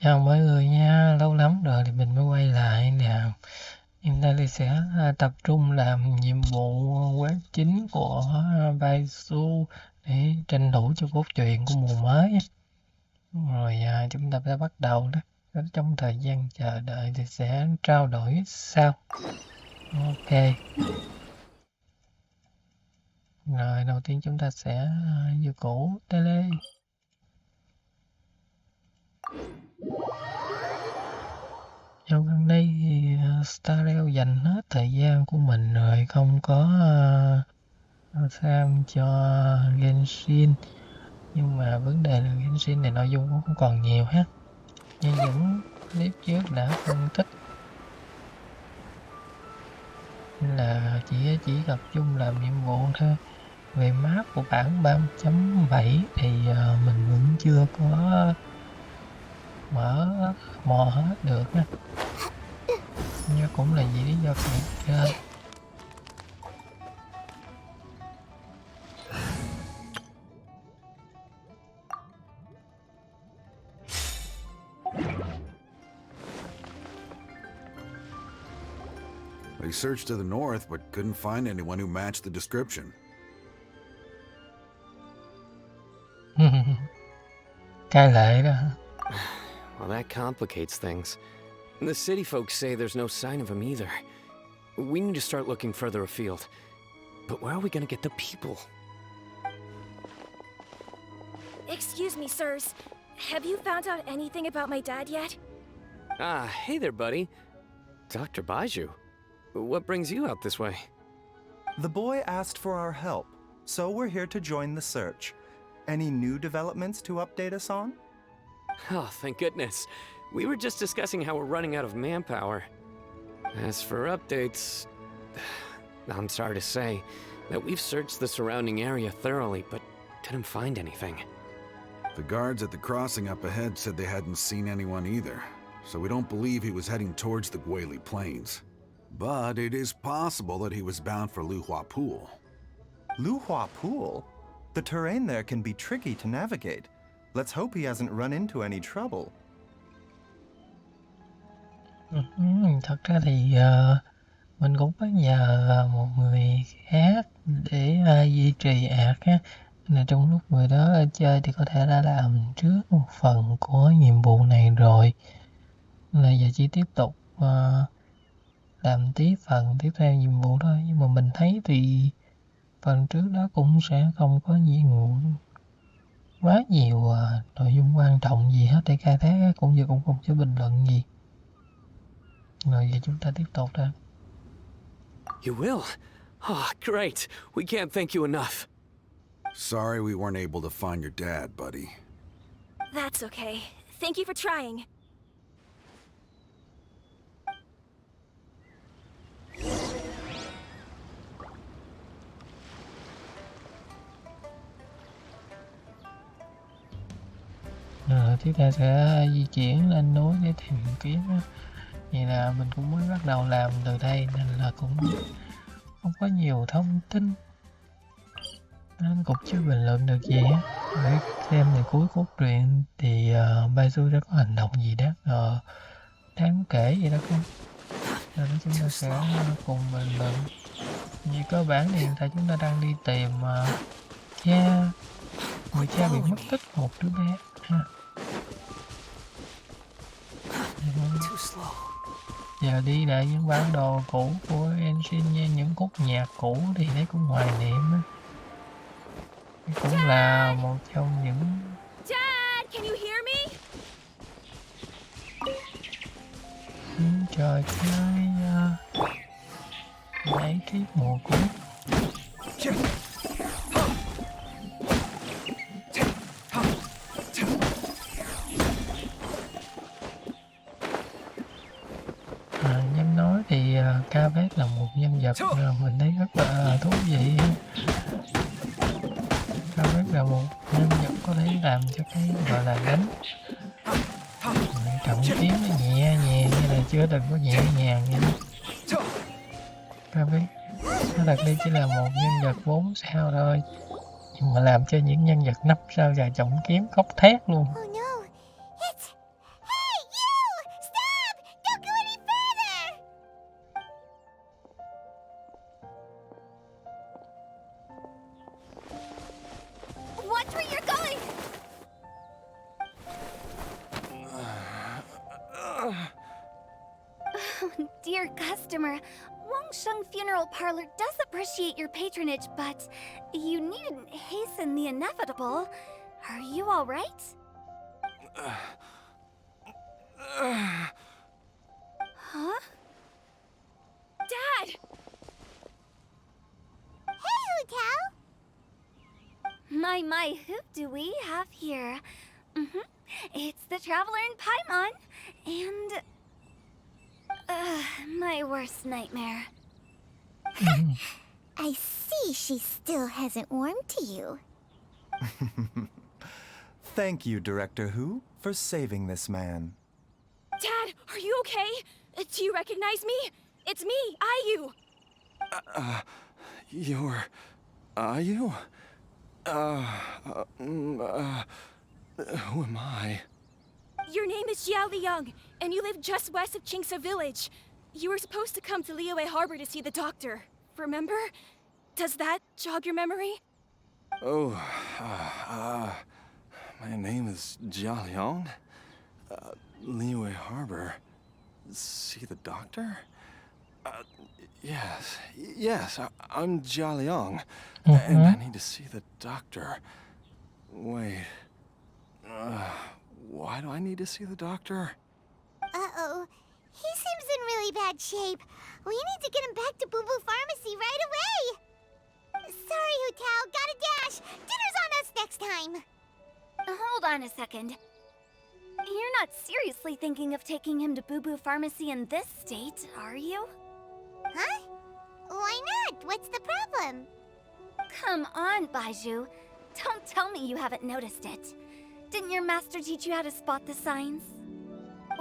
Chào mọi người nha, lâu lắm rồi thì mình mới quay lại nè. Hôm nay thì sẽ tập trung làm nhiệm vụ quán chính của Baizhu để tranh thủ cho cốt truyện của mùa mới. Rồi chúng ta sẽ bắt đầu đó. Trong thời gian chờ đợi thì sẽ trao đổi sau. Ok. Rồi đầu tiên chúng ta sẽ như cũ tele. Dạo gần đây thì Starrel dành hết thời gian của mình rồi, không có tham cho Genshin. Nhưng mà vấn đề là Genshin này nội dung cũng không còn nhiều ha. Như những clip trước đã phân tích là chỉ tập trung làm nhiệm vụ thôi. Về map của bản 3.7 thì mình vẫn chưa có mò hết được ha. Nhưng cũng là vì lý do thiệt trên. They searched to the north, but couldn't find anyone who matched the description. Cai lệ đó. Well, that complicates things. The city folks say there's no sign of him either. We need to start looking further afield. But where are we gonna get the people? Excuse me, sirs. Have you found out anything about my dad yet? Ah, hey there, buddy. Dr. Baizhu. What brings you out this way? The boy asked for our help, so we're here to join the search. Any new developments to update us on? Oh, thank goodness. We were just discussing how we're running out of manpower. As for updates, I'm sorry to say that we've searched the surrounding area thoroughly, but couldn't find anything. The guards at the crossing up ahead said they hadn't seen anyone either, so we don't believe he was heading towards the Guili Plains. But it is possible that he was bound for Luhua Pool. Luhua Pool? The terrain there can be tricky to navigate. Let's hope he hasn't run into any trouble. Thật ra thì mình cũng có nhờ một người khác để duy trì ạc á. Là trong lúc người đó chơi thì có thể đã làm trước một phần của nhiệm vụ này rồi. Là giờ chỉ tiếp tục làm phần tiếp theo nhiệm vụ thôi. Nhưng mà mình thấy thì phần trước đó cũng sẽ không có quá nhiều nội dung quan trọng gì hết để khai thác, cũng như cũng không có bình luận gì. Rồi giờ chúng ta tiếp tục thôi. You will? Oh, great. We can't thank you enough. Sorry we weren't able to find your dad, buddy. That's okay. Thank you for trying. Rồi tiếp theo sẽ di chuyển lên núi để tìm kiếm. Vậy là mình cũng mới bắt đầu làm từ đây nên là cũng không có nhiều thông tin, nên cũng chưa bình luận được gì á. Để xem thì cuối cốt truyện thì Baizhu sẽ có hành động gì đáng kể vậy đó không? Rồi chúng ta sẽ cùng bình luận. Vì cơ bản thì hiện tại chúng ta đang đi tìm người cha bị mất tích, một đứa bé ha. Giờ đi lại những bản đồ cũ của Genshin nha, những khúc nhạc cũ thì thấy cũng hoài niệm á. Cũng là một trong những Dad, can you hear me? trò chơi giải trí mùa cũ. Nhân nói thì Cavett là một nhân vật mình thấy rất là thú vị. Cavett là một nhân vật có thể làm cho cái gọi là đánh trọng kiếm nó nhẹ nhàng, như là chưa từng có nhẹ nhàng vậy đó. Cavett nó thật đây chỉ là một nhân vật 4 sao thôi, nhưng mà làm cho những nhân vật 5 sao và trọng kiếm khóc thét luôn. Oh no. It's... Hey! dear customer. Wangsheng Funeral Parlor does appreciate your patronage, but you needn't hasten the inevitable. Are you all right? Huh? Dad! Hey, Hutao! My, who do we have here? It's the Traveler in Paimon, and... my worst nightmare. I see she still hasn't warmed to you. Thank you, Director Hu, for saving this man. Dad, are you okay? Do you recognize me? It's me, Ayu. You're... Ayu? Who am I? Your name is Jia Liang, and you live just west of Qingse Village. You were supposed to come to Liyue Harbor to see the doctor. Remember? Does that jog your memory? Oh, my name is Jia Liang. Liyue Harbor. See the doctor? Yes, I'm Jia Liang. And I need to see the doctor. Wait. Why do I need to see the doctor? Uh-oh. He seems in really bad shape. We need to get him back to Boo Boo Pharmacy right away. Sorry, Hutao. Gotta dash. Dinner's on us next time. Hold on a second. You're not seriously thinking of taking him to Boo Boo Pharmacy in this state, are you? Huh? Why not? What's the problem? Come on, Baizhu. Don't tell me you haven't noticed it. Didn't your master teach you how to spot the signs?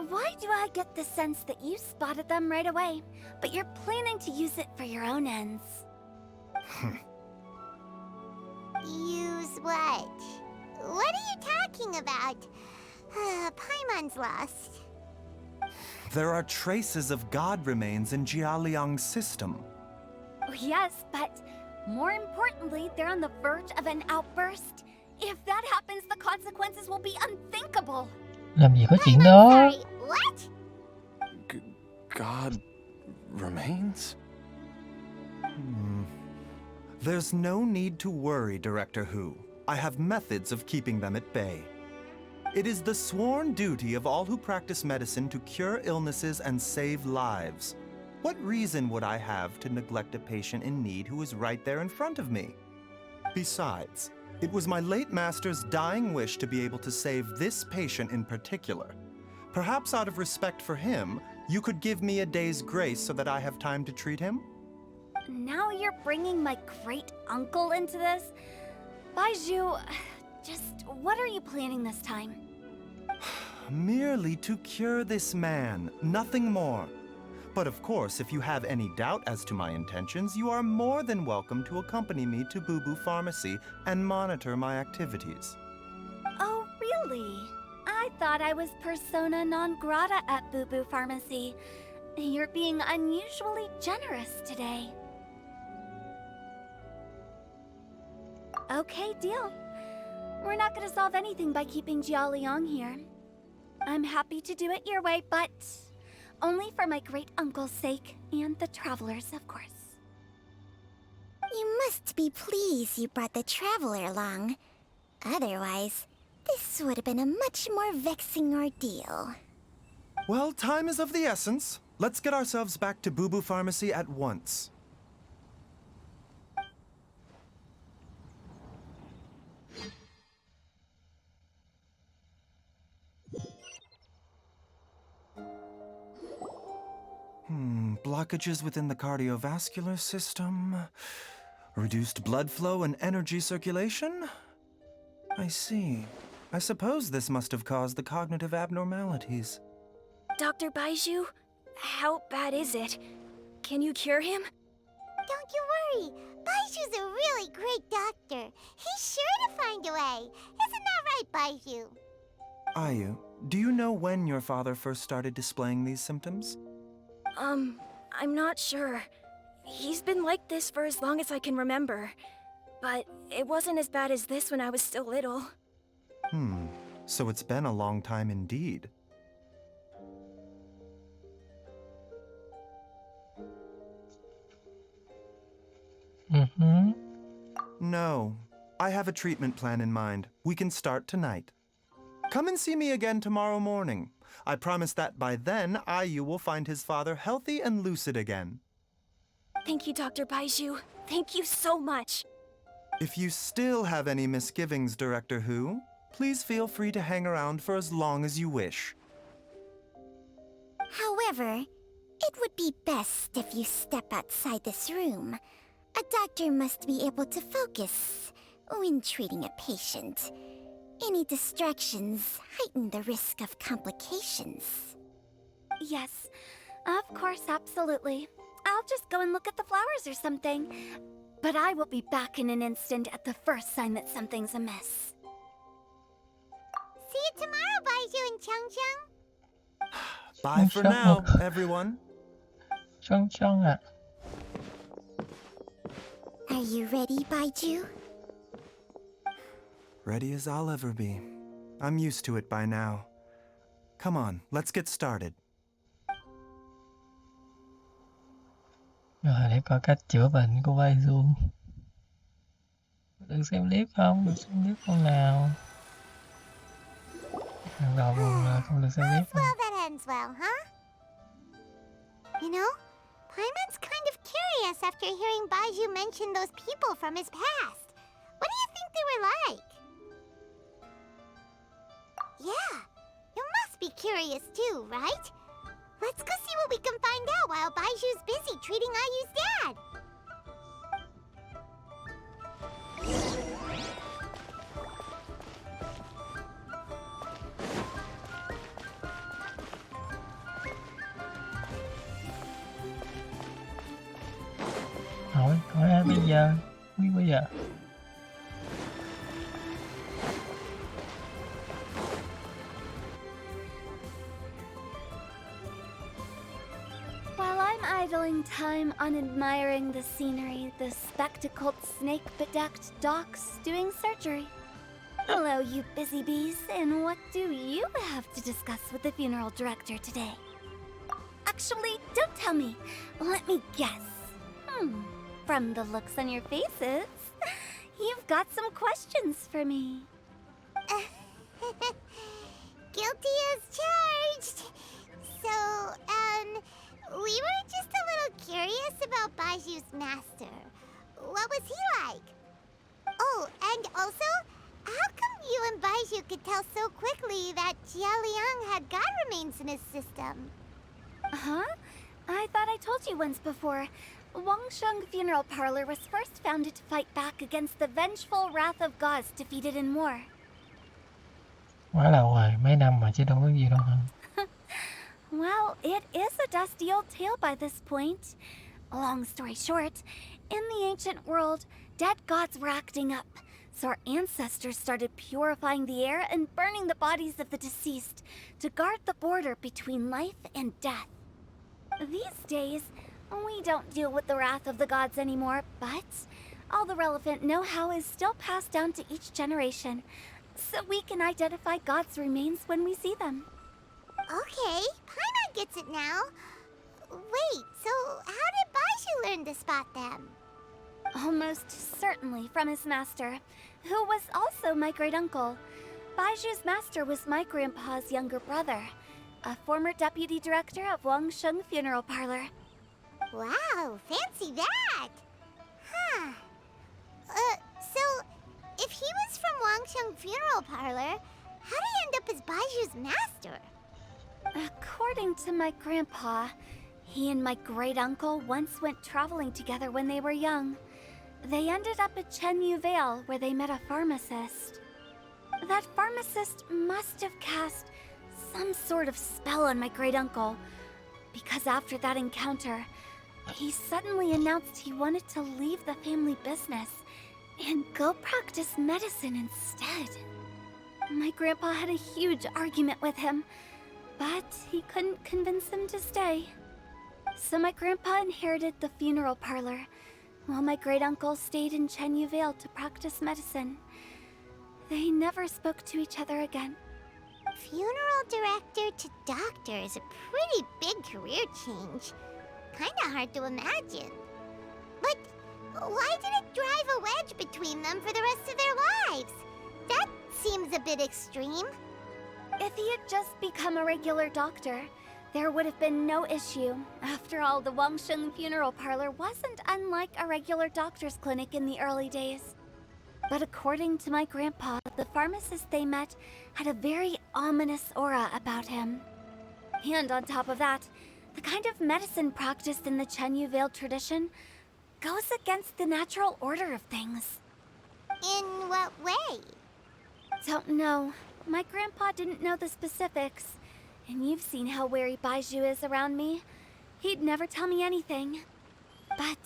Why do I get the sense that you spotted them right away, but you're planning to use it for your own ends? Use what? What are you talking about? Paimon's lost. There are traces of god remains in Jia Liang's system. Yes, but more importantly, they're on the verge of an outburst. If that happens, the consequences will be unthinkable. Làm gì có chuyện I'm đó. sorry. What? God remains? There's no need to worry, Director Hu. I have methods of keeping them at bay. It is the sworn duty of all who practice medicine to cure illnesses and save lives. What reason would I have to neglect a patient in need who is right there in front of me? Besides, it was my late master's dying wish to be able to save this patient in particular. Perhaps out of respect for him, you could give me a day's grace so that I have time to treat him? Now you're bringing my great-uncle into this? Baizhu, just what are you planning this time? Merely to cure this man, nothing more. But of course, if you have any doubt as to my intentions, you are more than welcome to accompany me to Boo Boo Pharmacy and monitor my activities. Oh, really? I thought I was persona non grata at Boo Boo Pharmacy. You're being unusually generous today. Okay, deal. We're not gonna solve anything by keeping Jia Liang here. I'm happy to do it your way, but only for my great-uncle's sake, and the Traveler's, of course. You must be pleased you brought the Traveler along. Otherwise, this would have been a much more vexing ordeal. Well, time is of the essence. Let's get ourselves back to Boo Boo Pharmacy at once. Blockages within the cardiovascular system, reduced blood flow and energy circulation? I see. I suppose this must have caused the cognitive abnormalities. Dr. Baizhu, how bad is it? Can you cure him? Don't you worry. Baizhu's a really great doctor. He's sure to find a way. Isn't that right, Baizhu? Ayu, do you know when your father first started displaying these symptoms? I'm not sure. He's been like this for as long as I can remember. But it wasn't as bad as this when I was still little. So it's been a long time indeed. Mhm. No, I have a treatment plan in mind. We can start tonight. Come and see me again tomorrow morning. I promise that by then, Ayu will find his father healthy and lucid again. Thank you, Dr. Baizhu. Thank you so much. If you still have any misgivings, Director Who, please feel free to hang around for as long as you wish. However, it would be best if you step outside this room. A doctor must be able to focus when treating a patient. Any distractions heighten the risk of complications. Yes, of course, absolutely. I'll just go and look at the flowers or something. But I will be back in an instant at the first sign that something's amiss. See you tomorrow, Baizhu and Chang. Bye for now, everyone. Chong ạ. Are you ready, Baizhu? Ready as I'll ever be. I'm used to it by now. Come on, let's get started. Rồi để coi cách chữa bệnh của Baizhu. Được xem clip không? Được xem clip không nào? Hàng đầu buồn là không được xem clip. Well, that ends well, huh? You know, Paimon's kind of curious after hearing Baizhu mention those people from his past. What do you think they were like? Yeah, you must be curious too, right? Let's go see what we can find out while Baizhu's busy treating Ayu's dad. Hỏi ai bây giờ? Không biết bây giờ. While I'm idling time on admiring the scenery, the spectacled snake-bedecked docs doing surgery. Hello, you busy bees, and what do you have to discuss with the funeral director today? Actually, don't tell me. Let me guess. From the looks on your faces, you've got some questions for me. Guilty as charged. So, we were just a little curious about Baizhu's master. What was he like? Oh, and also, how come you and Baizhu could tell so quickly that Jia Liang had god remains in his system? Huh? I thought I told you once before. Wangsheng Funeral Parlor was first founded to fight back against the vengeful wrath of gods defeated in war. Quá lâu rồi, mấy năm mà chứ đâu có gì đâu hả? Well, it is a dusty old tale by this point. Long story short, in the ancient world, dead gods were acting up, so our ancestors started purifying the air and burning the bodies of the deceased to guard the border between life and death. These days, we don't deal with the wrath of the gods anymore, but all the relevant know-how is still passed down to each generation, so we can identify gods' remains when we see them. Okay, Paimon gets it now. Wait, so how did Baizhu learn to spot them? Almost certainly from his master, who was also my great-uncle. Baizhu's master was my grandpa's younger brother, a former deputy director of Wangsheng Funeral Parlor. Wow, fancy that! Huh. So, if he was from Wangsheng Funeral Parlor, how did he end up as Baizhu's master? According to my grandpa, he and my great-uncle once went traveling together when they were young. They ended up at Chenyu Vale, where they met a pharmacist. That pharmacist must have cast some sort of spell on my great-uncle, because after that encounter, he suddenly announced he wanted to leave the family business and go practice medicine instead. My grandpa had a huge argument with him, but he couldn't convince him to stay. So my grandpa inherited the funeral parlor, while my great-uncle stayed in Chenyu Vale to practice medicine. They never spoke to each other again. Funeral director to doctor is a pretty big career change. Kinda hard to imagine. But Why did it drive a wedge between them for the rest of their lives? That seems a bit extreme. If he had just become a regular doctor, there would have been no issue. After all, the Wangsheng Funeral Parlor wasn't unlike a regular doctor's clinic in the early days. But according to my grandpa, the pharmacist they met had a very ominous aura about him. And on top of that, the kind of medicine practiced in the Chenyu Vale tradition goes against the natural order of things. In what way? Don't know. My grandpa didn't know the specifics. And you've seen how wary Baizhu is around me. He'd never tell me anything. But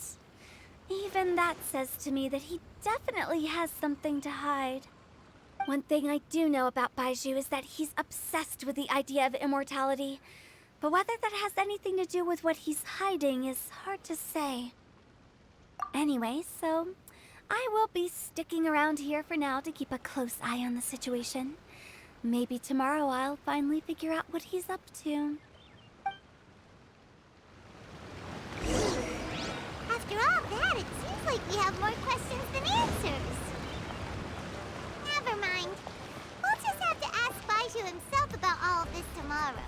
even that says to me that he definitely has something to hide. One thing I do know about Baizhu is that he's obsessed with the idea of immortality. But whether that has anything to do with what he's hiding is hard to say. Anyway, so I will be sticking around here for now to keep a close eye on the situation. Maybe tomorrow I'll finally figure out what he's up to. After all that, it seems like we have more questions than answers. Never mind. We'll just have to ask Baizhu himself about all of this tomorrow.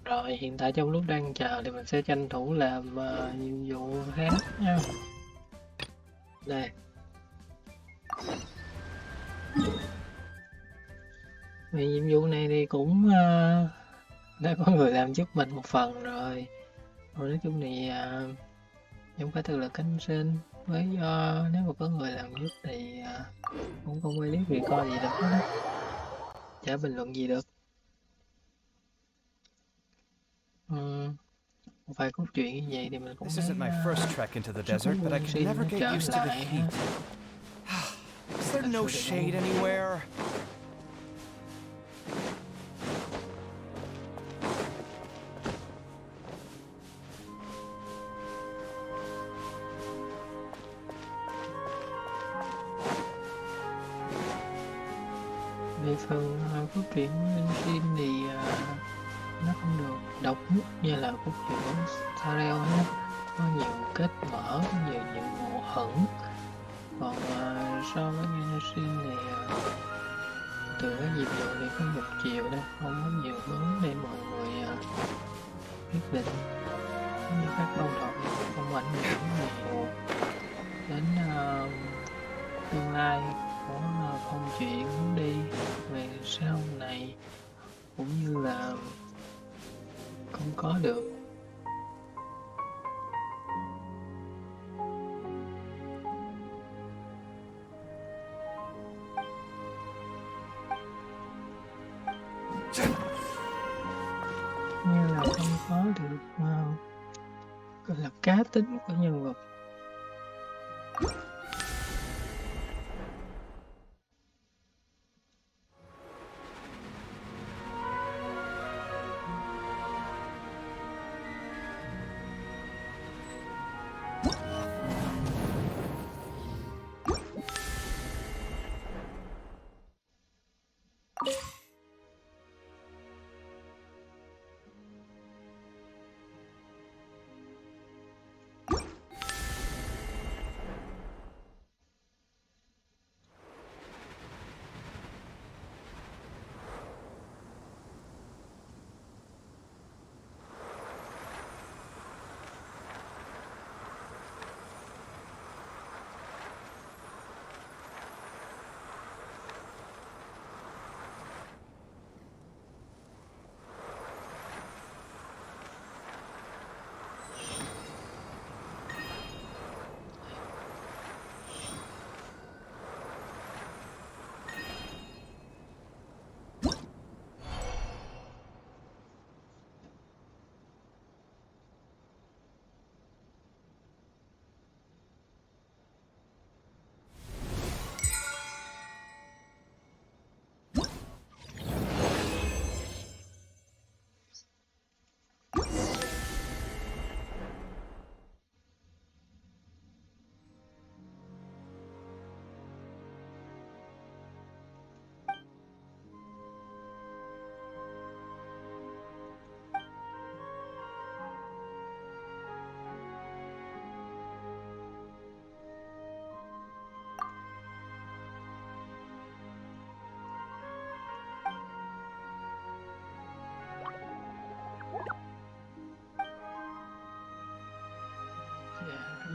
Rồi hiện tại trong lúc đang chờ thì mình sẽ tranh thủ làm nhiệm vụ khác nha. Đây. Vì nhiệm vụ này thì cũng đã có người làm giúp mình một phần rồi. Nói chung thì không phải thực lực cánh sinh. Với nếu mà có người làm giúp thì cũng không quay clip record gì được hết á. Chả bình luận gì được. Một vài cốt truyện như vậy thì mình cũng This isn't my first trek into the desert, but I can never get used to the heat. Is there no shade anywhere? Về phần cốt truyện linh xin thì nó không được độc nhất như là cốt truyện Tarel hết, có nhiều kết mở, có nhiều nhiệm vụ hẩn. Còn so với Genshin thì từ cái nhiệm vụ thì có một chiều thôi, không có nhiều hướng để mọi người quyết định, như các công đoạn không ảnh hưởng nhiều đến tương lai của công chuyện hướng đi về sau này, cũng như là không có được. Như là không có được gọi là cá tính của nhân vật.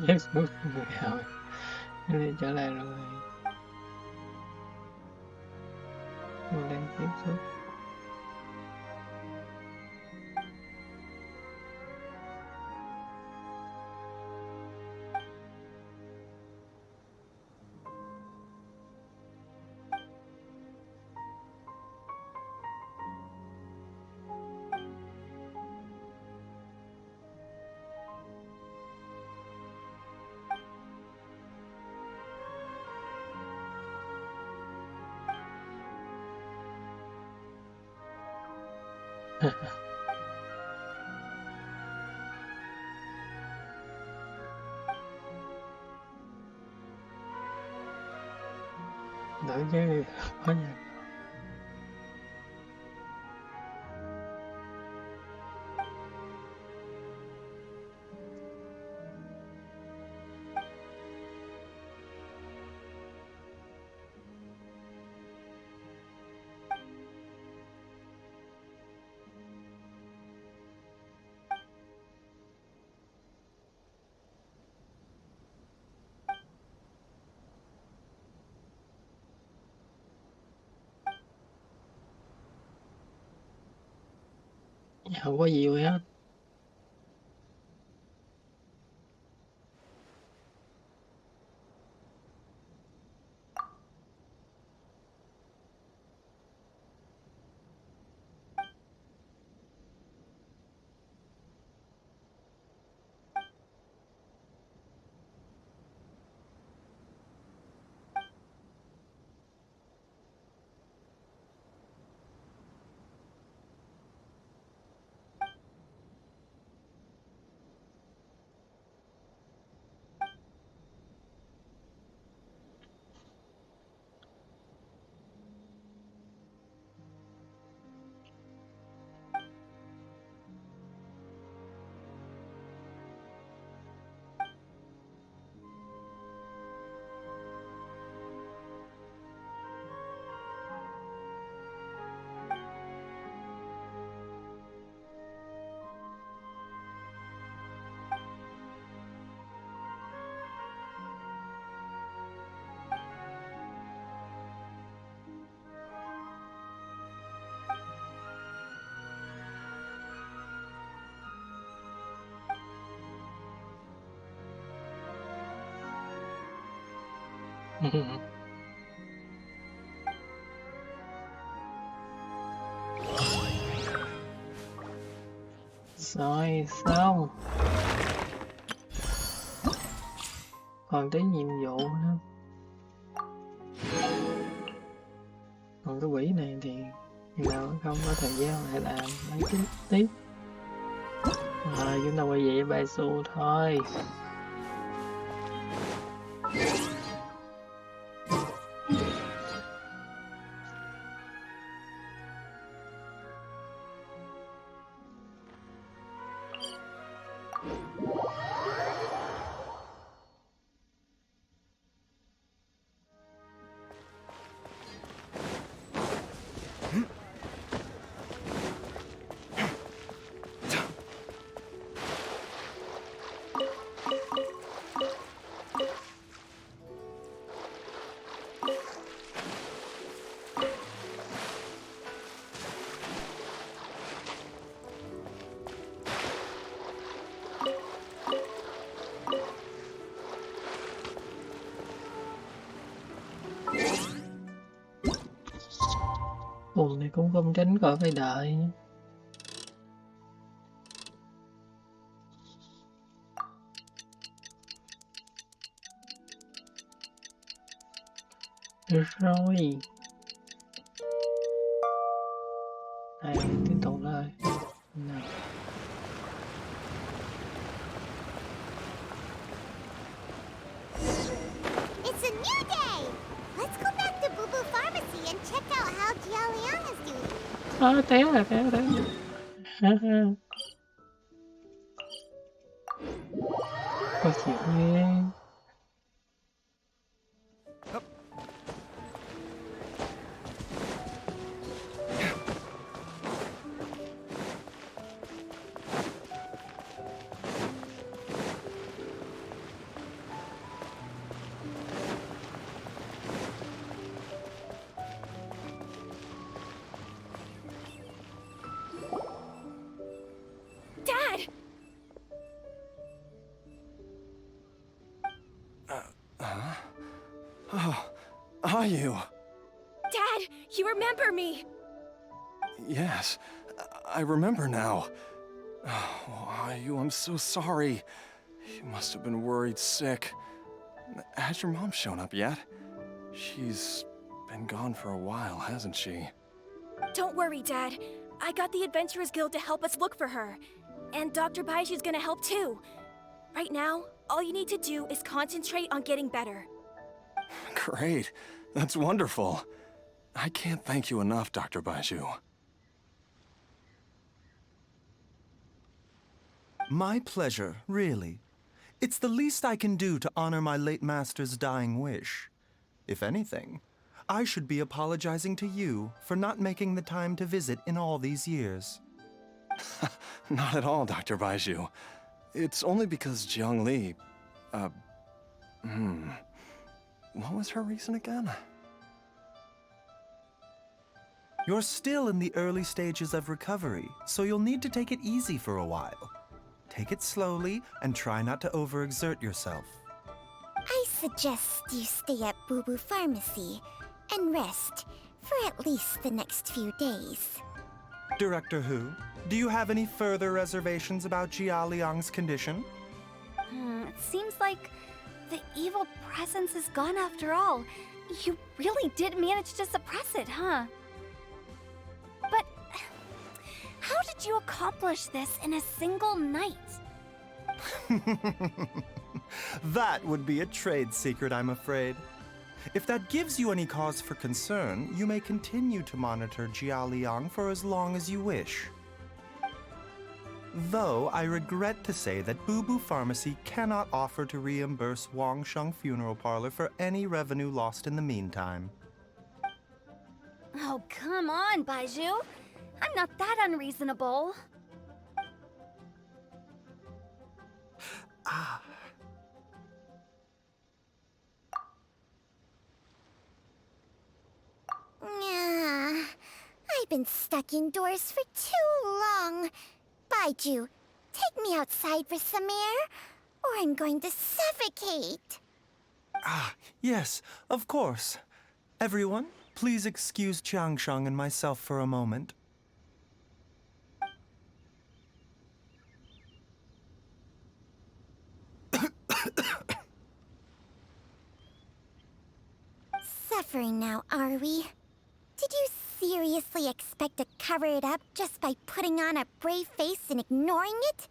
Yes, bước rồi. Đi trở lại rồi. Mình đang tiếp xúc. Đỡ chứ có gì. Không có gì hết. Rồi xong. Còn tới nhiệm vụ nữa. Còn cái quỷ này thì nào không có thời gian lại làm mấy cái tiếp. Rồi chúng ta quay về Baizhu thôi. Vùng này cũng không tránh khỏi phải đợi. Được rồi. Đây, tiếp tục thôi. Nào. It's a new day! Let's go back to Boo Boo Pharmacy and check out how Jia Liang is doing. Té rồi, té rồi. Có chuyện ghê. Baizhu! Dad, you remember me! Yes, I remember now. Oh, Baizhu, I'm so sorry. You must have been worried sick. Has your mom shown up yet? She's been gone for a while, hasn't she? Don't worry, Dad. I got the Adventurers Guild to help us look for her. And Dr. Baizhu's gonna help too. Right now, all you need to do is concentrate on getting better. Great. That's wonderful. I can't thank you enough, Dr. Baizhu. My pleasure, really. It's the least I can do to honor my late master's dying wish. If anything, I should be apologizing to you for not making the time to visit in all these years. Not at all, Dr. Baizhu. It's only because Jiang Li... What was her reason again? You're still in the early stages of recovery, so you'll need to take it easy for a while. Take it slowly and try not to overexert yourself. I suggest you stay at Boo Boo Pharmacy and rest for at least the next few days. Director Hu, do you have any further reservations about Jia Liang's condition? It seems like the evil presence is gone after all. You really did manage to suppress it, huh? But how did you accomplish this in a single night? That would be a trade secret, I'm afraid. If that gives you any cause for concern, you may continue to monitor Jia Liang for as long as you wish. Though I regret to say that Boo Boo Pharmacy cannot offer to reimburse Wang Sheng Funeral Parlor for any revenue lost in the meantime. Oh, come on, Baizhu. I'm not that unreasonable. I've been stuck indoors for too long. Baizhu, take me outside for some air, or I'm going to suffocate. Yes, of course. Everyone, please excuse Changsheng and myself for a moment. Suffering now, are we? Did you seriously expect to cover it up just by putting on a brave face and ignoring it?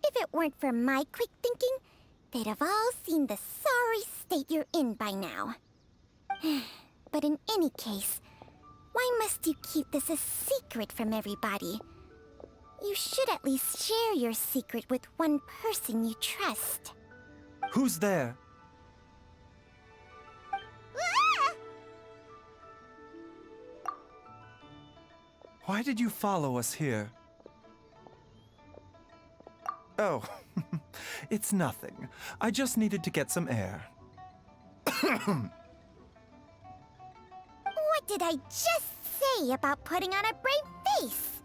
If it weren't for my quick thinking, they'd have all seen the sorry state you're in by now. But in any case, why must you keep this a secret from everybody? You should at least share your secret with one person you trust. Who's there? Why did you follow us here? Oh, it's nothing. I just needed to get some air. What did I just say about putting on a brave face?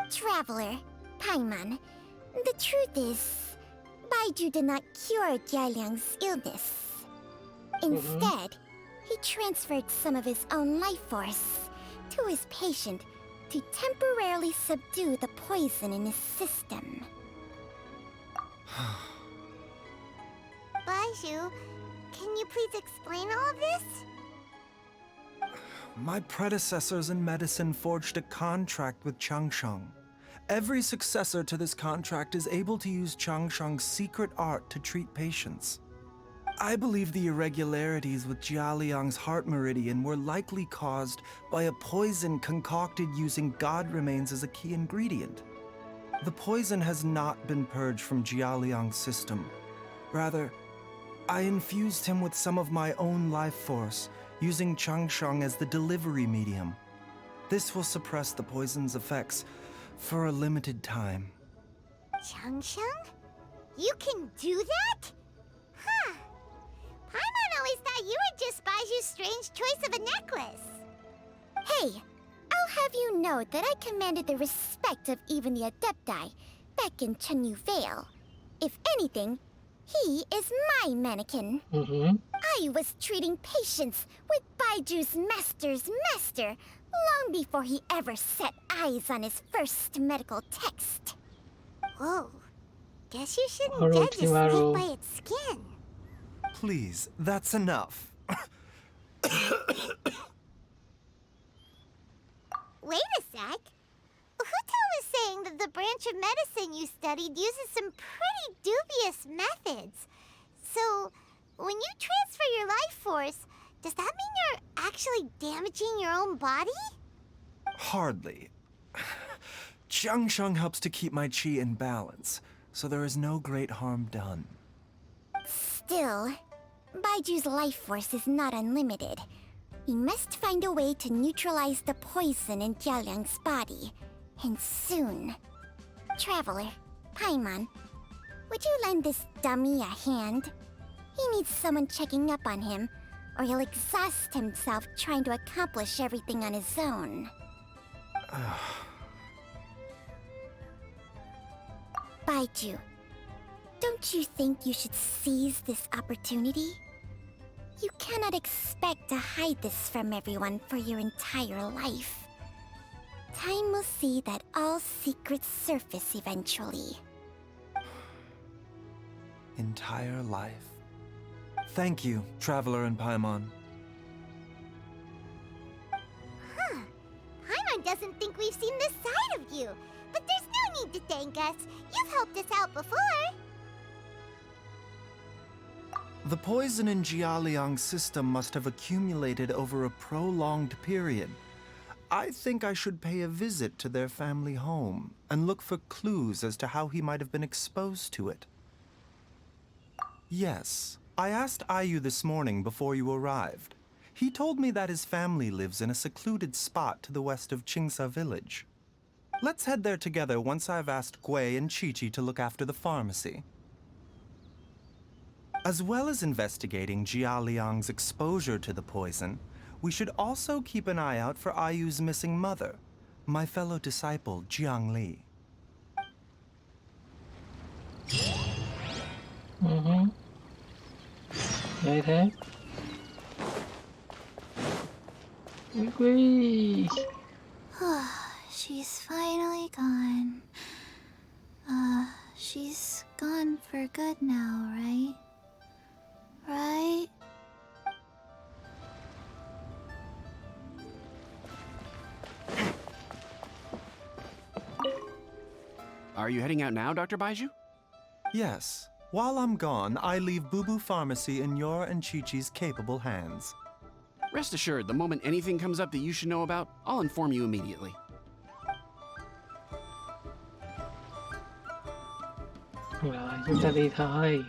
Traveler, Paimon, the truth is, Baizhu did not cure Jialiang's illness. Instead, he transferred some of his own life force to his patient to temporarily subdue the poison in his system. Baizhu, can you please explain all of this? My predecessors in medicine forged a contract with Changsheng. Every successor to this contract is able to use Changsheng's secret art to treat patients. I believe the irregularities with Jia Liang's heart meridian were likely caused by a poison concocted using god remains as a key ingredient. The poison has not been purged from Jia Liang's system. Rather, I infused him with some of my own life force, using Changsheng as the delivery medium. This will suppress the poison's effects for a limited time. Changsheng? You can do that? Huh. Paimon always thought you were just Baizhu's strange choice of a necklace. Hey, I'll have you know that I commanded the respect of even the Adepti back in Chenyu Vale. If anything, He is my mannequin. Ừ. I was treating patients with Baizhu's master's master long before he ever set eyes on his first medical text. Whoa. Guess you shouldn't judge a snake Orochimaru. by its skin. Please, that's enough. Wait a sec. Huto was saying that the branch of medicine you studied uses some pretty dubious methods. So, when you transfer your life force, does that mean you're actually damaging your own body? Hardly. Jiangsheng helps to keep my chi in balance, so there is no great harm done. Still, Baiju's life force is not unlimited. We must find a way to neutralize the poison in Jialiang's body, and soon. Traveler, Paimon, would you lend this dummy a hand? He needs someone checking up on him, or he'll exhaust himself trying to accomplish everything on his own. Baizhu, don't you think you should seize this opportunity? You cannot expect to hide this from everyone for your entire life. Time will see that all secrets surface eventually. Entire life. Thank you, Traveler and Paimon. Huh. Paimon doesn't think we've seen this side of you. But there's no need to thank us. You've helped us out before. The poison in Jialiang's system must have accumulated over a prolonged period. I think I should pay a visit to their family home and look for clues as to how he might have been exposed to it. Yes, I asked Ayu this morning before you arrived. He told me that his family lives in a secluded spot to the west of Qingsa village. Let's head there together once I've asked Gui and Chi-Chi to look after the pharmacy. As well as investigating Jia Liang's exposure to the poison, we should also keep an eye out for Ayu's missing mother, my fellow disciple Jiang Li. Vậy thế. Quý. She's finally gone. She's gone for good now, right? Right? Are you heading out now, Dr. Baizhu? Yes. While I'm gone, I leave Boo Boo Pharmacy in your and Chi-Chi's capable hands. Rest assured, the moment anything comes up that you should know about, I'll inform you immediately. Rồi, chúng ta đi thôi.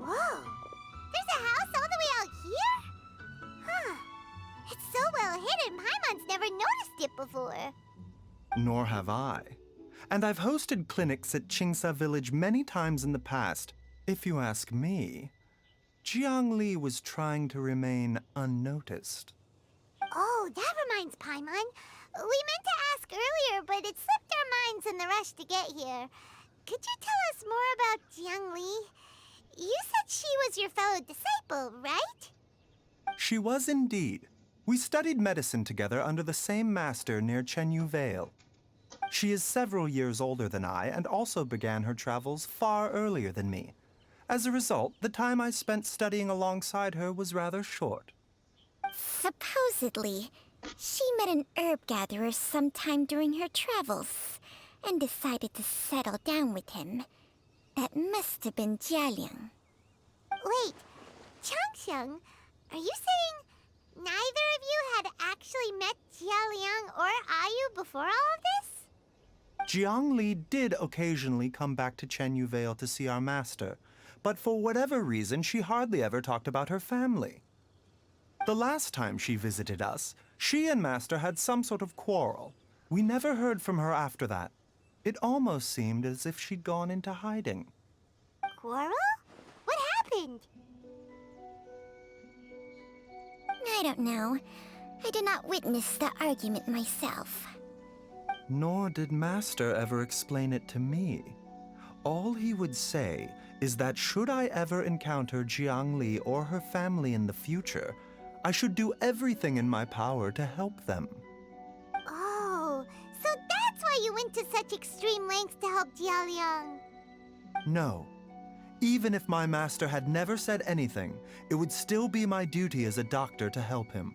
Whoa. There's a house all the way out here? Huh. It's so well hidden, Paimon's never noticed it before. Nor have I. And I've hosted clinics at Qingsa village many times in the past. If you ask me, Jiang Li was trying to remain unnoticed. Oh, that reminds Paimon. We meant to ask earlier, but it slipped our minds in the rush to get here. Could you tell us more about Jiang Li? You said she was your fellow disciple, right? She was indeed. We studied medicine together under the same master near Chenyu Vale. She is several years older than I and also began her travels far earlier than me. As a result, the time I spent studying alongside her was rather short. Supposedly, She met an herb gatherer sometime during her travels and decided to settle down with him. That must have been Jialiang. Wait, Changsheng, are you saying neither of you had actually met Jialiang or Ayu before all of this? Jiang Li did occasionally come back to Chenyu Vale to see our master, but for whatever reason, she hardly ever talked about her family. The last time she visited us, she and Master had some sort of quarrel. We never heard from her after that. It almost seemed as if she'd gone into hiding. Quarrel? What happened? I don't know. I did not witness the argument myself. Nor did Master ever explain it to me. All he would say is that should I ever encounter Jiang Li or her family in the future, I should do everything in my power to help them. Oh, so that's why you went to such extreme lengths to help Jialiang. No. Even if my master had never said anything, it would still be my duty as a doctor to help him.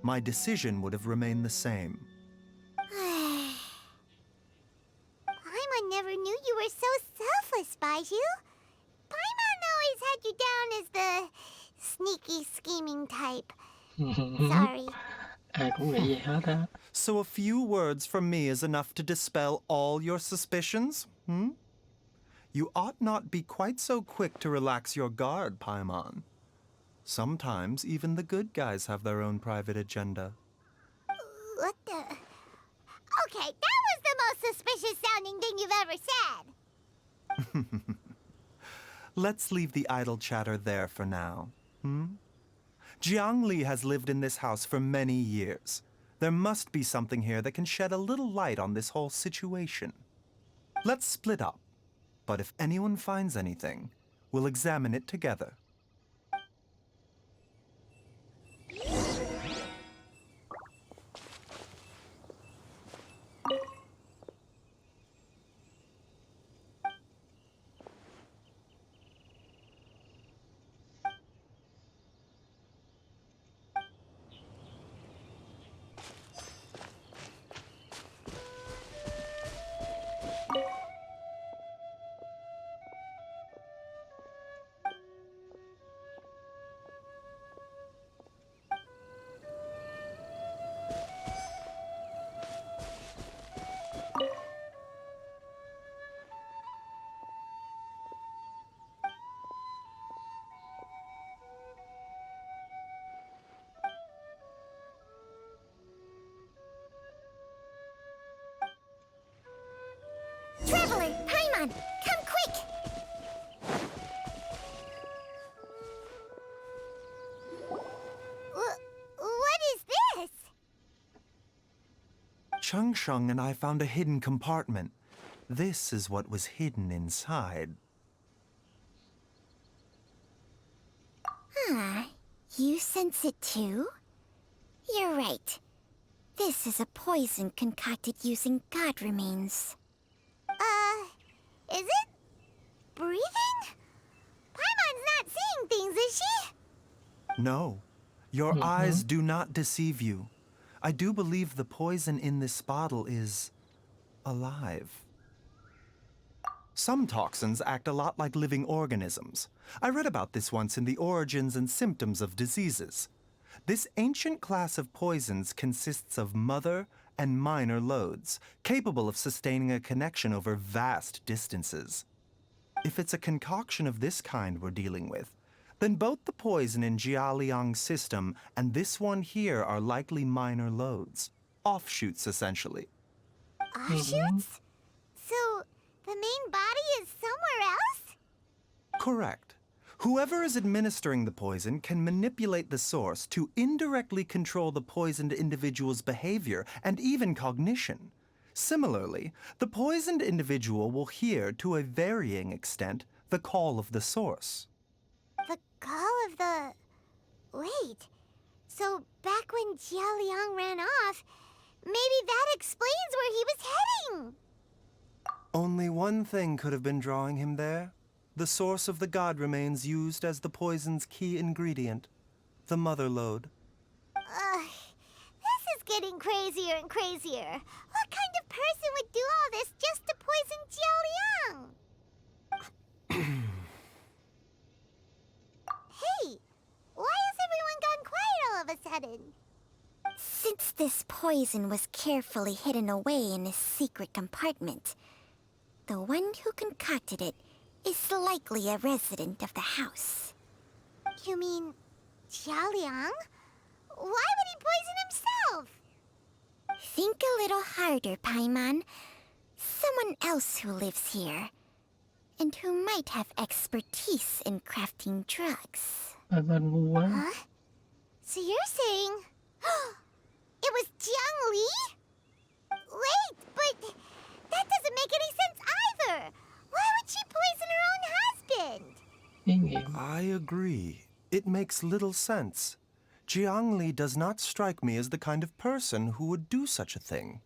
My decision would have remained the same. Paimon never knew you were so selfless, Baizhu. Paimon always had you down as the sneaky, scheming type. Sorry. Ai cũng nghĩ vậy hết á. So a few words from me is enough to dispel all your suspicions, hmm? You ought not be quite so quick to relax your guard, Paimon. Sometimes even the good guys have their own private agenda. What the? Okay, that was the most suspicious sounding thing you've ever said. Let's leave the idle chatter there for now, hmm? Jiang Li has lived in this house for many years. There must be something here that can shed a little light on this whole situation. Let's split up. But if anyone finds anything, we'll examine it together. Traveler, Paimon, come quick! What is this? Changsheng and I found a hidden compartment. This is what was hidden inside. You sense it too? You're right. This is a poison concocted using god remains. Is it? Breathing? Paimon's not seeing things, is she? No, your eyes do not deceive you. I do believe the poison in this bottle is alive. Some toxins act a lot like living organisms. I read about this once in the Origins and Symptoms of Diseases. This ancient class of poisons consists of mother and minor loads, capable of sustaining a connection over vast distances. If it's a concoction of this kind we're dealing with, then both the poison in Jialiang's system and this one here are likely minor loads. Offshoots, essentially. Offshoots? So, the main body is somewhere else? Correct. Whoever is administering the poison can manipulate the source to indirectly control the poisoned individual's behavior and even cognition. Similarly, the poisoned individual will hear, to a varying extent, the call of the source. The call of the... Wait. So, back when Jialiang ran off, maybe that explains where he was heading! Only one thing could have been drawing him there. The source of the god remains used as the poison's key ingredient, the mother lode. This is getting crazier and crazier. What kind of person would do all this just to poison Jiao Liang? Hey, why has everyone gone quiet all of a sudden? Since this poison was carefully hidden away in a secret compartment, the one who concocted it is likely a resident of the house. You mean Jiao Liang? Why would he poison himself? Think a little harder, Paimon. Someone else who lives here, and who might have expertise in crafting drugs. Paimon ngu quá. Huh? So you're saying it was Jiang Li? Wait, but that doesn't make any sense either. Why would she poison her own husband? Thí nghiệm. I agree. It makes little sense. Jiang Li does not strike me as the kind of person who would do such a thing.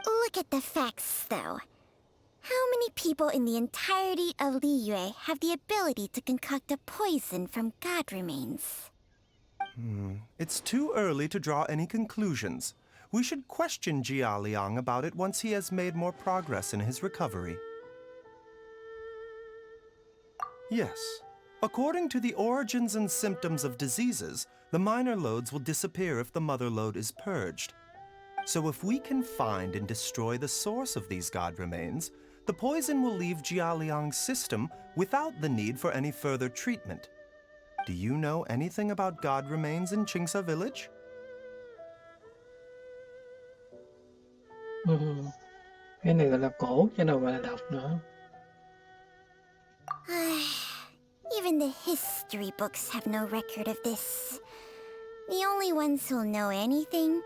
Look at the facts, though. How many people in the entirety of Liyue have the ability to concoct a poison from god remains? It's too early to draw any conclusions. We should question Jia Liang about it once he has made more progress in his recovery. Yes. According to the origins and symptoms of diseases, the minor loads will disappear if the mother load is purged. So if we can find and destroy the source of these god remains, the poison will leave Jia Liang's system without the need for any further treatment. Do you know anything about god remains in Qingsa village? Cái này gọi là cổ chứ đâu gọi là độc nữa. Even the history books have no record of this. The only ones who'll know anything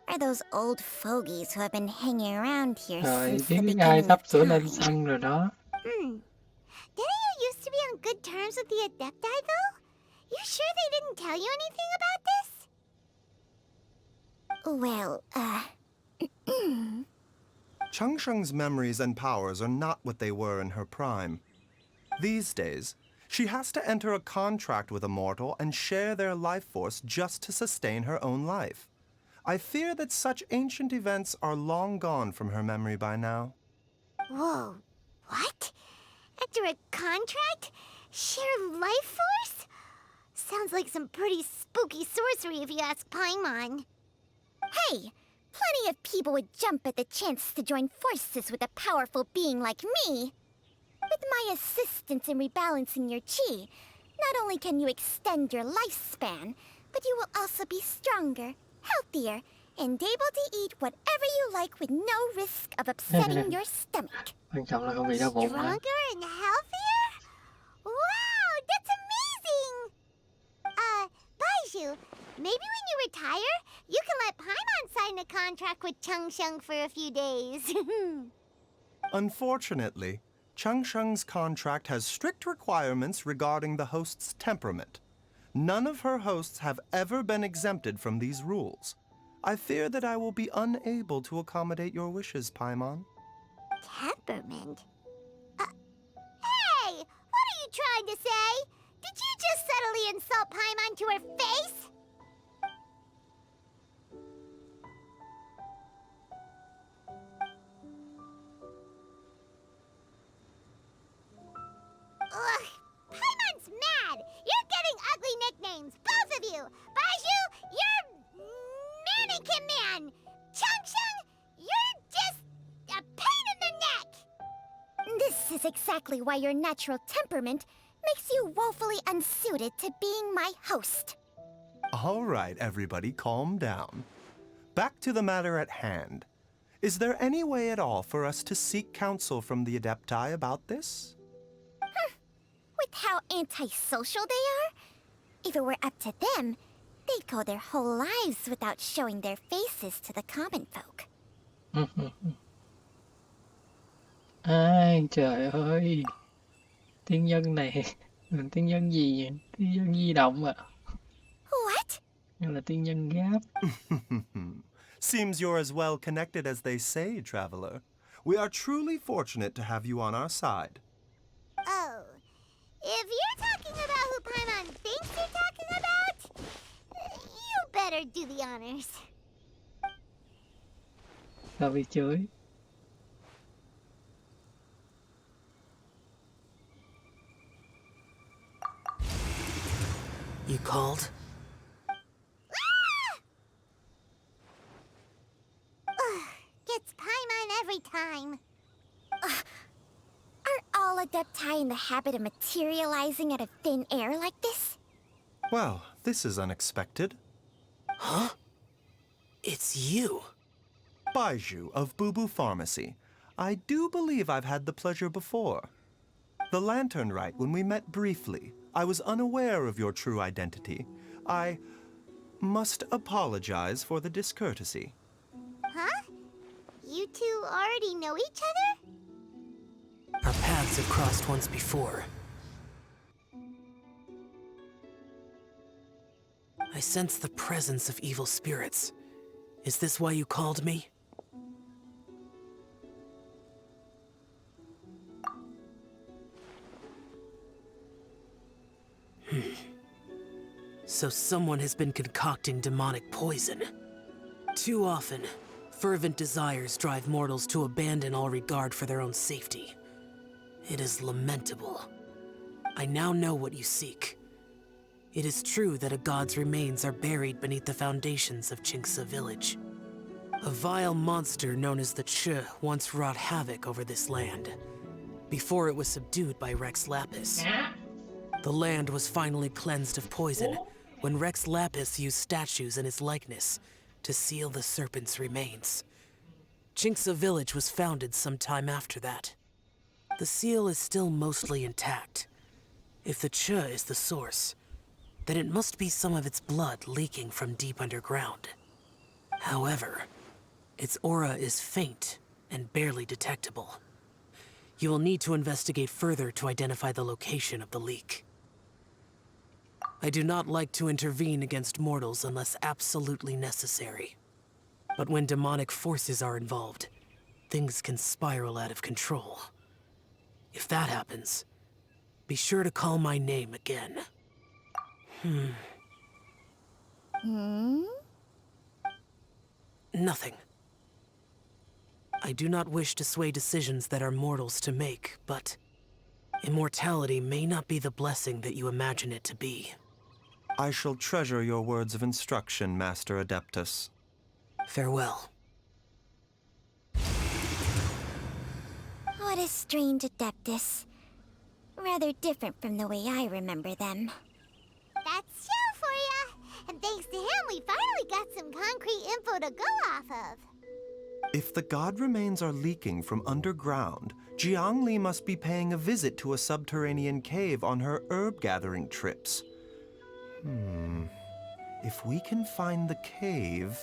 are those old fogies who have been hanging around here Rồi, since the biết ai beginning sắp of sửa lên time. sân rồi đó. Didn't you used to be on good terms with the Adepti, though? You sure they didn't tell you anything about this? Well, Changsheng's memories and powers are not what they were in her prime. These days, she has to enter a contract with a mortal and share their life force just to sustain her own life. I fear that such ancient events are long gone from her memory by now. Whoa, what? Enter a contract? Share life force? Sounds like some pretty spooky sorcery if you ask Paimon. hey, plenty of people would jump at the chance to join forces with a powerful being like me. With my assistance in rebalancing your chi, not only can you extend your lifespan, but you will also be stronger, healthier, and able to eat whatever you like with no risk of upsetting your stomach. Quan trọng là không bị đau bụng hả? Stronger and healthier? Wow, that's amazing! Baizhu, maybe when you retire, you can let Paimon sign a contract with Changsheng for a few days. Unfortunately, Changsheng's contract has strict requirements regarding the host's temperament. None of her hosts have ever been exempted from these rules. I fear that I will be unable to accommodate your wishes, Paimon. Temperament? Hey! What are you trying to say? Did you just subtly insult Paimon to her face? Ugh! Paimon's mad! You're getting ugly nicknames, both of you! Baizhu, you're Mannequin Man! Changsheng, you're just a pain in the neck! This is exactly why your natural temperament makes you woefully unsuited to being my host. All right, everybody, calm down. Back to the matter at hand. Is there any way at all for us to seek counsel from the Adepti about this? With how antisocial they are, if it were up to them, they'd go their whole lives without showing their faces to the common folk. Ai trời ơi, tiên nhân này là tiên nhân gì vậy? Tiên nhân di động à? What? Hay là tiên nhân gáp? Seems you're as well connected as they say, traveler. We are truly fortunate to have you on our side. Oh, if you're talking about who Paimon thinks you're talking about, you better do the honors. Sợ bị chửi. You called? Gets Paimon every time. Are all Adepti in the habit of materializing out of thin air like this? Well, this is unexpected. Huh? It's you. Baizhu of Boo Pharmacy. I do believe I've had the pleasure before. The Lantern Rite, when we met briefly, I was unaware of your true identity. I must apologize for the discourtesy. Huh? You two already know each other? Our paths have crossed once before. I sense the presence of evil spirits. Is this why you called me? So someone has been concocting demonic poison. Too often, fervent desires drive mortals to abandon all regard for their own safety. It is lamentable. I now know what you seek. It is true that a god's remains are buried beneath the foundations of Qingce village. A vile monster known as the Che once wrought havoc over this land, before it was subdued by Rex Lapis. The land was finally cleansed of poison when Rex Lapis used statues in his likeness to seal the serpent's remains. Qingce village was founded some time after that. The seal is still mostly intact. If the Che is the source, then it must be some of its blood leaking from deep underground. However, its aura is faint and barely detectable. You will need to investigate further to identify the location of the leak. I do not like to intervene against mortals unless absolutely necessary. But when demonic forces are involved, things can spiral out of control. If that happens, be sure to call my name again. Nothing. I do not wish to sway decisions that are mortals to make, but immortality may not be the blessing that you imagine it to be. I shall treasure your words of instruction, Master Adeptus. Farewell. What a strange Adeptus. Rather different from the way I remember them. That's Shell for ya! And thanks to him, we finally got some concrete info to go off of. If the god remains are leaking from underground, Jiangli must be paying a visit to a subterranean cave on her herb-gathering trips. If we can find the cave...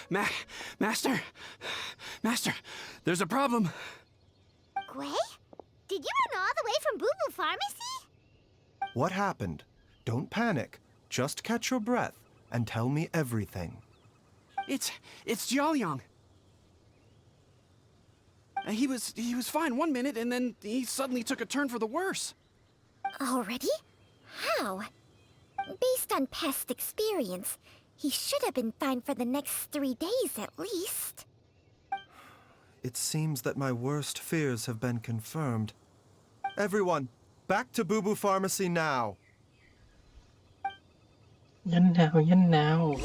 Master! Master, there's a problem. Gui? Did you run all the way from Boo Boo Pharmacy? What happened? Don't panic. Just catch your breath and tell me everything. It's Jiaoliang. He was fine one minute, and then he suddenly took a turn for the worse. Already? How? Based on past experience, he should have been fine for the next 3 days at least. It seems that my worst fears have been confirmed. Everyone, back to Boo Boo Pharmacy now. Nhanh nào, nhanh nào.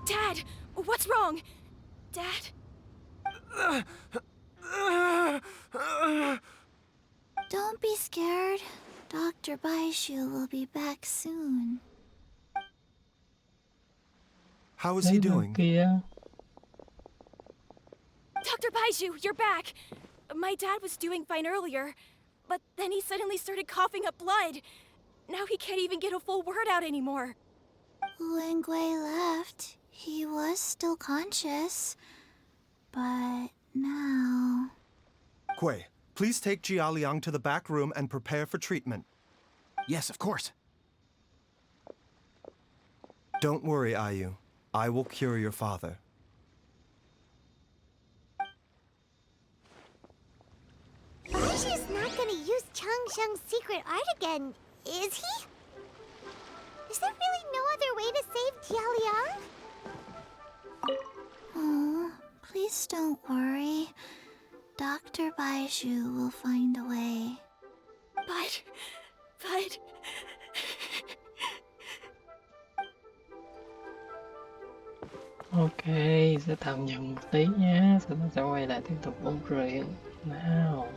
Dad! What's wrong? Dad? Don't be scared. Dr. Baizhu will be back soon. How is he doing? Kìa. Dr. Baizhu, you're back! My dad was doing fine earlier, but then he suddenly started coughing up blood. Now he can't even get a full word out anymore. When Gui left, He was still conscious, but now... Kuei, please take Jialiang to the back room and prepare for treatment. Yes, of course. Don't worry, Ayu. I will cure your father. Baizhu's not gonna use Changsheng's secret art again, is he? Is there really no other way to save Jialiang? Oh, please don't worry. Dr. Baizhu will find a way. But... Ok, sẽ tạm dừng một tí nhé, sau đó sẽ quay lại tiếp tục ôn luyện. Nào.